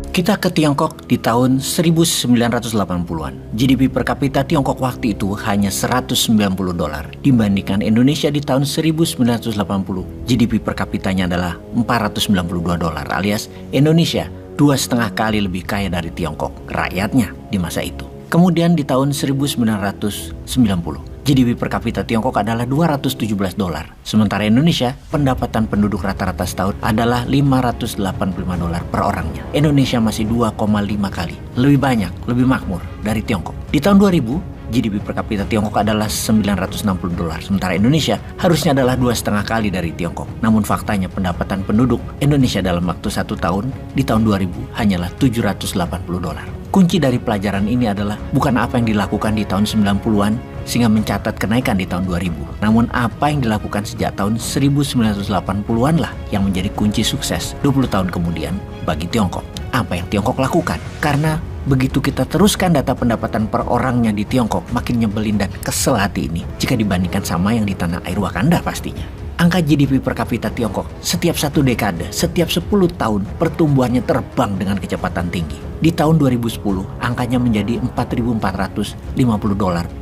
Kita ke Tiongkok di tahun 1980-an. GDP per kapita Tiongkok waktu itu hanya $190 dibandingkan Indonesia di tahun 1980. GDP per kapitanya adalah $492 alias Indonesia 2,5 kali lebih kaya dari Tiongkok rakyatnya di masa itu. Kemudian di tahun 1990 GDP per kapita Tiongkok adalah $217. Sementara Indonesia, pendapatan penduduk rata-rata setahun adalah $585 per orangnya. Indonesia masih 2,5 kali lebih banyak, lebih makmur dari Tiongkok. Di tahun 2000, GDP per kapita Tiongkok adalah $960, sementara Indonesia harusnya adalah 2,5 kali dari Tiongkok. Namun faktanya pendapatan penduduk Indonesia dalam waktu 1 tahun di tahun 2000 hanyalah $780. Kunci dari pelajaran ini adalah bukan apa yang dilakukan di tahun 90-an sehingga mencatat kenaikan di tahun 2000. Namun apa yang dilakukan sejak tahun 1980-an lah yang menjadi kunci sukses 20 tahun kemudian bagi Tiongkok. Apa yang Tiongkok lakukan? Karena begitu kita teruskan data pendapatan per orangnya di Tiongkok, makin nyebelin dan kesel hati ini jika dibandingkan sama yang di tanah air Wakanda pastinya. Angka GDP per kapita Tiongkok setiap 1 dekade, setiap 10 tahun pertumbuhannya terbang dengan kecepatan tinggi. Di tahun 2010 angkanya menjadi $4.450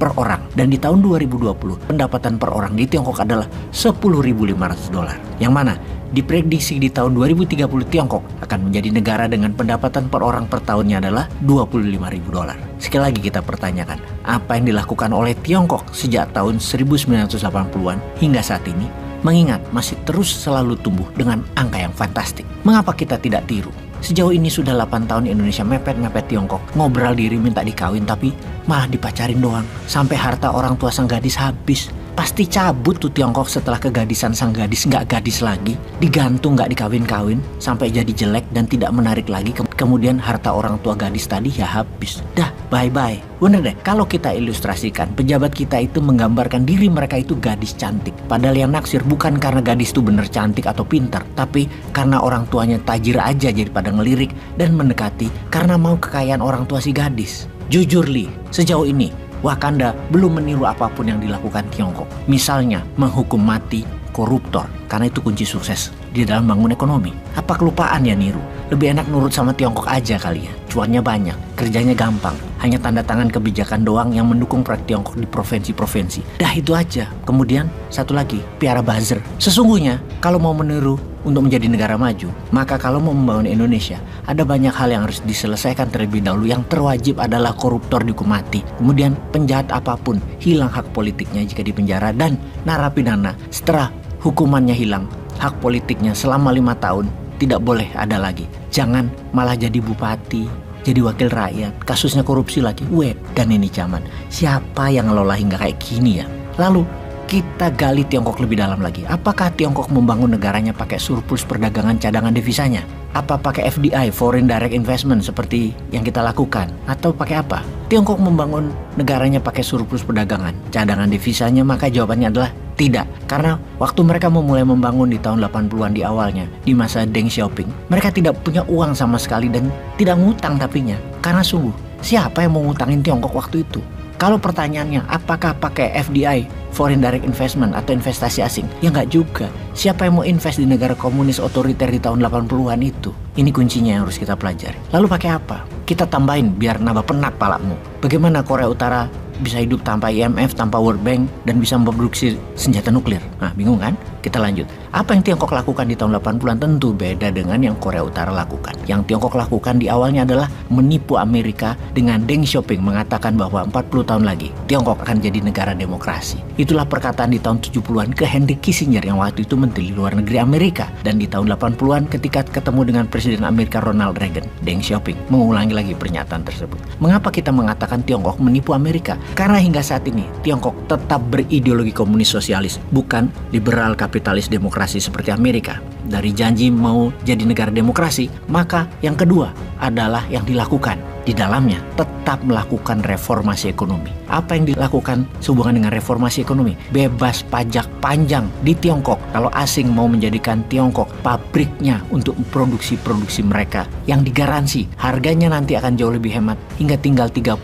per orang dan di tahun 2020 pendapatan per orang di Tiongkok adalah $10.500. Yang mana diprediksi di tahun 2030 Tiongkok akan menjadi negara dengan pendapatan per orang per tahunnya adalah $25.000. Sekali lagi kita pertanyakan, apa yang dilakukan oleh Tiongkok sejak tahun 1980-an hingga saat ini? Mengingat masih terus selalu tumbuh dengan angka yang fantastik. Mengapa kita tidak tiru? Sejauh ini sudah 8 tahun Indonesia mepet-mepet Tiongkok, ngobrol diri minta dikawin tapi malah dipacarin doang. Sampai harta orang tua sang gadis habis. Pasti cabut tuh Tiongkok setelah kegadisan sang gadis nggak gadis lagi, digantung nggak dikawin-kawin, sampai jadi jelek dan tidak menarik lagi. Kemudian harta orang tua gadis tadi ya habis. Dah, bye-bye. Bener deh, kalau kita ilustrasikan, pejabat kita itu menggambarkan diri mereka itu gadis cantik. Padahal yang naksir bukan karena gadis itu bener cantik atau pintar, tapi karena orang tuanya tajir aja jadi pada ngelirik dan mendekati karena mau kekayaan orang tua si gadis. Jujur Li, sejauh ini Wakanda belum meniru apapun yang dilakukan Tiongkok. Misalnya menghukum mati koruptor, karena itu kunci sukses di dalam bangun ekonomi. Apa kelupaan ya niru? Lebih enak nurut sama Tiongkok aja kali ya. Cuannya banyak, kerjanya gampang. Hanya tanda tangan kebijakan doang yang mendukung proyek Tiongkok di provinsi-provinsi. Dah itu aja. Kemudian satu lagi, piara buzzer. Sesungguhnya kalau mau meniru untuk menjadi negara maju, maka kalau mau membangun Indonesia, ada banyak hal yang harus diselesaikan terlebih dahulu. Yang terwajib adalah koruptor dihukum mati. Kemudian penjahat apapun hilang hak politiknya jika dipenjara, dan narapidana setelah hukumannya hilang, hak politiknya selama 5 tahun tidak boleh ada lagi. Jangan malah jadi bupati, jadi wakil rakyat, kasusnya korupsi lagi. Dan ini zaman siapa yang ngelola hingga kayak gini ya? Lalu kita gali Tiongkok lebih dalam lagi. Apakah Tiongkok membangun negaranya pakai surplus perdagangan cadangan devisanya? Apa pakai FDI, Foreign Direct Investment seperti yang kita lakukan? Atau pakai apa? Tiongkok membangun negaranya pakai surplus perdagangan cadangan devisanya? Maka jawabannya adalah tidak. Karena waktu mereka memulai membangun di tahun 80-an di awalnya, di masa Deng Xiaoping, mereka tidak punya uang sama sekali dan tidak ngutang tapinya. Karena sungguh, siapa yang mau ngutangin Tiongkok waktu itu? Kalau pertanyaannya, apakah pakai FDI, Foreign Direct Investment atau investasi asing? Ya nggak juga. Siapa yang mau invest di negara komunis otoriter di tahun 80-an itu? Ini kuncinya yang harus kita pelajari. Lalu pakai apa? Kita tambahin biar nambah penak palakmu. Bagaimana Korea Utara bisa hidup tanpa IMF, tanpa World Bank, dan bisa memproduksi senjata nuklir? Nah, bingung kan? Kita lanjut. Apa yang Tiongkok lakukan di tahun 80-an tentu beda dengan yang Korea Utara lakukan. Yang Tiongkok lakukan di awalnya adalah menipu Amerika dengan Deng Xiaoping mengatakan bahwa 40 tahun lagi Tiongkok akan jadi negara demokrasi. Itulah perkataan di tahun 70-an ke Henry Kissinger yang waktu itu Menteri Luar Negeri Amerika. Dan di tahun 80-an ketika ketemu dengan Presiden Amerika Ronald Reagan, Deng Xiaoping mengulangi lagi pernyataan tersebut. Mengapa kita mengatakan Tiongkok menipu Amerika? Karena hingga saat ini Tiongkok tetap berideologi komunis sosialis, bukan liberal kapitalis demokrasi seperti Amerika. Dari janji mau jadi negara demokrasi, maka yang kedua adalah yang dilakukan di dalamnya tetap melakukan reformasi ekonomi. Apa yang dilakukan sehubungan dengan reformasi ekonomi? Bebas pajak panjang di Tiongkok. Kalau asing mau menjadikan Tiongkok pabriknya untuk produksi mereka yang digaransi harganya nanti akan jauh lebih hemat hingga tinggal 30%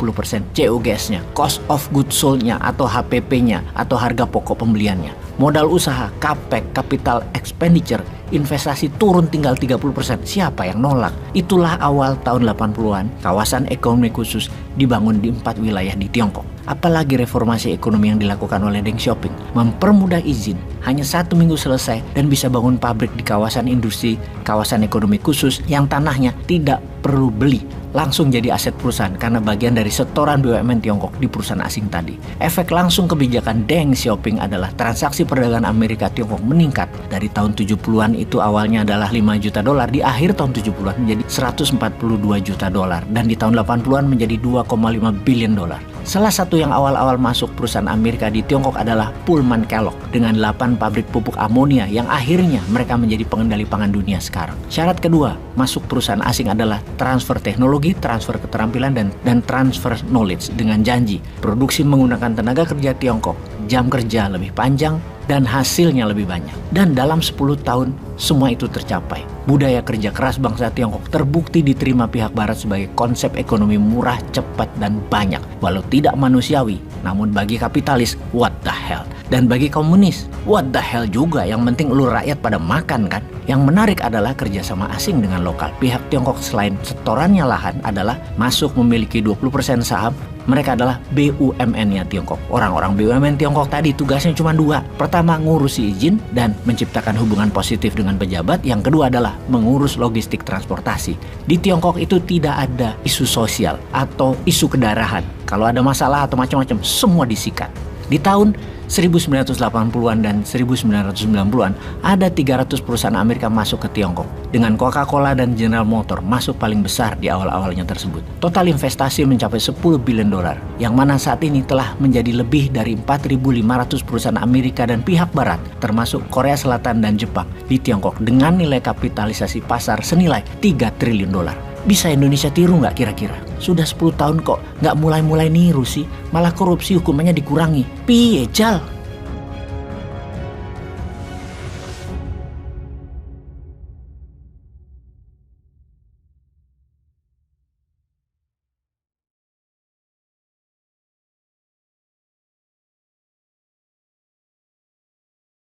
COGS-nya, cost of goods sold-nya atau HPP-nya atau harga pokok pembeliannya. Modal usaha, capex, capital expenditure, investasi turun tinggal 30%. Siapa yang nolak? Itulah awal tahun 80-an, kawasan ekonomi khusus dibangun di 4 wilayah di Tiongkok. Apalagi reformasi ekonomi yang dilakukan oleh Deng Xiaoping, mempermudah izin, hanya 1 minggu selesai dan bisa bangun pabrik di kawasan industri, kawasan ekonomi khusus yang tanahnya tidak perlu beli, langsung jadi aset perusahaan karena bagian dari setoran BUMN Tiongkok di perusahaan asing tadi. Efek langsung kebijakan Deng Xiaoping adalah transaksi perdagangan Amerika Tiongkok meningkat. Dari tahun 70-an itu awalnya adalah 5 juta dolar, di akhir tahun 70-an menjadi 142 juta dolar, dan di tahun 80-an menjadi 2,5 billion dolar. Salah satu yang awal-awal masuk perusahaan Amerika di Tiongkok adalah Pullman Kellogg dengan 8 pabrik pupuk amonia yang akhirnya mereka menjadi pengendali pangan dunia sekarang. Syarat kedua masuk perusahaan asing adalah transfer teknologi, transfer keterampilan, dan transfer knowledge dengan janji produksi menggunakan tenaga kerja Tiongkok, jam kerja lebih panjang, dan hasilnya lebih banyak. Dan dalam 10 tahun semua itu tercapai. Budaya kerja keras bangsa Tiongkok terbukti diterima pihak barat sebagai konsep ekonomi murah, cepat, dan banyak. Walau tidak manusiawi, namun bagi kapitalis, what the hell? Dan bagi komunis, what the hell juga, yang penting lu rakyat pada makan kan? Yang menarik adalah kerjasama asing dengan lokal. Pihak Tiongkok selain setorannya lahan adalah masuk memiliki 20% saham. Mereka adalah BUMN-nya Tiongkok. Orang-orang BUMN Tiongkok tadi tugasnya cuma 2. Pertama, ngurusi izin dan menciptakan hubungan positif dengan pejabat. Yang kedua adalah mengurus logistik transportasi. Di Tiongkok itu tidak ada isu sosial atau isu kedarahan. Kalau ada masalah atau macam-macam, semua disikat. Di tahun 1980-an dan 1990-an ada 300 perusahaan Amerika masuk ke Tiongkok, dengan Coca-Cola dan General Motors masuk paling besar di awal-awalnya tersebut. Total investasi mencapai 10 billion dolar, yang mana saat ini telah menjadi lebih dari 4.500 perusahaan Amerika dan pihak barat, termasuk Korea Selatan dan Jepang, di Tiongkok dengan nilai kapitalisasi pasar senilai 3 triliun dolar. Bisa Indonesia tiru nggak kira-kira? Sudah 10 tahun kok nggak mulai-mulai niru sih, malah korupsi hukumannya dikurangi. Piye Jal?